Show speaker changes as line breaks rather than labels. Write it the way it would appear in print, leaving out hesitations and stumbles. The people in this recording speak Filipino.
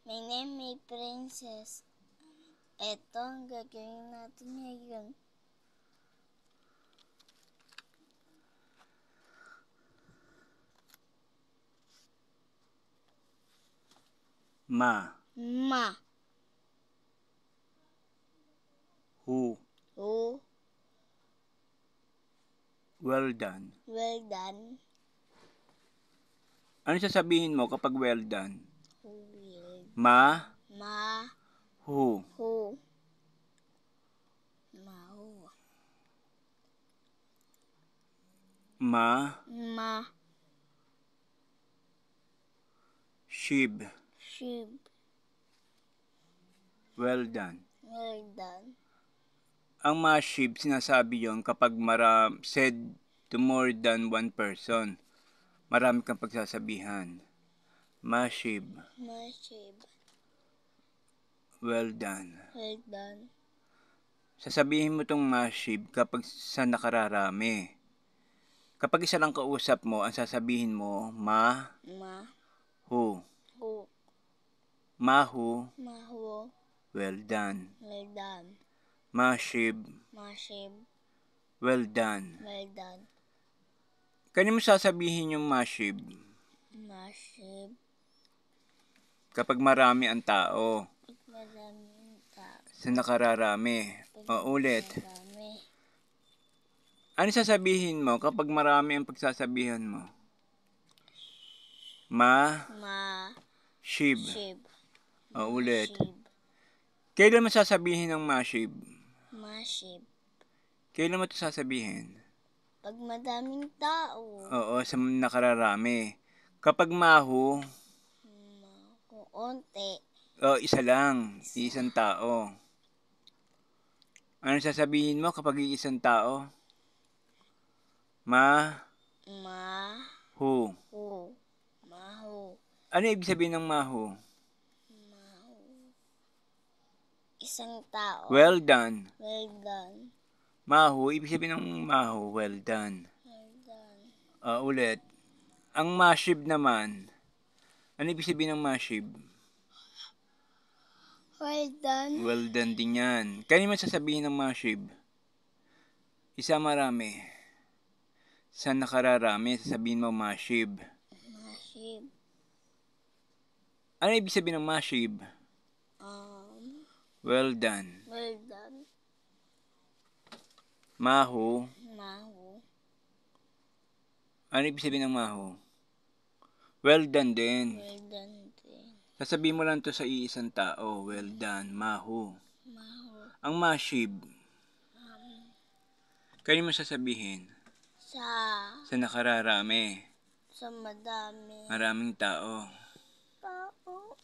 My name is Princess. Ito ang gagawin natin ngayon.
Ma.
Ma.
Who.
Who.
Well done.
Well done.
Ano sasabihin mo kapag well done?
Well.
Ma.
Ma.
Who.
Who. Ma. Who.
Ma.
Ma.
Sheep.
Sheep.
Well done.
Well done.
Ang ma sheep, sinasabi yon kapag said to more than one person. Marami kang pagsasabihan. Ma sheep.
Ma sheep.
Well done.
Well done.
Sasabihin mo tong ma sheep kapag sa nakararami. Kapag isa lang kausap mo, ang sasabihin mo, ma.
Ma.
Who.
Who.
Ma who.
Ma. Who.
Well done.
Well done.
Ma sheep.
Ma sheep.
Well done.
Well done.
Kanya mo sasabihin yung ma sheep?
Ma sheep.
Kapag marami ang tao.
Pag maraming tao.
Sa nakararami. Ulit.
Marami.
Ano sasabihin mo kapag marami ang pagsasabihan mo? Ma.
Ma.
Sheep.
Sheep.
Ulit.
Sheep.
Kailan mo sasabihin ng ma sheep?
Ma sheep.
Kailan mo ito sasabihin?
Pag madaming tao.
Oo, sa nakararami. Kapag mahu,
Kung onte.
isa lang. Isang tao. Ano sasabihin mo kapag isang tao? Ma.
Ma.
Who.
Who. Ma. Who.
Ano ibig sabihin ng mahu?
Ma. Isang tao.
Well done.
Well done.
Mahu, ibig sabihin ng mahu, well done.
Well done.
Ulit. Ang mashib naman, ano ibig sabihin ng mashib?
Well done.
Well done din yan. Kaya mo sasabihin ng mashib? Isa marami. Sa nakararami, sasabihin mo mashib.
Ma sheep.
Ano ibig sabihin ng mashib? Well done.
Well done.
Mahu.
Ma. Who.
Ano ibig sabihin ng mahu? Well done din.
Well done din.
Sasabihin mo lang to sa iisang tao. Well done. Mahu.
Ma. Who.
Ang mashib, kaya mo sasabihin? Sa nakararami.
Sa madami.
Maraming tao.
Tao.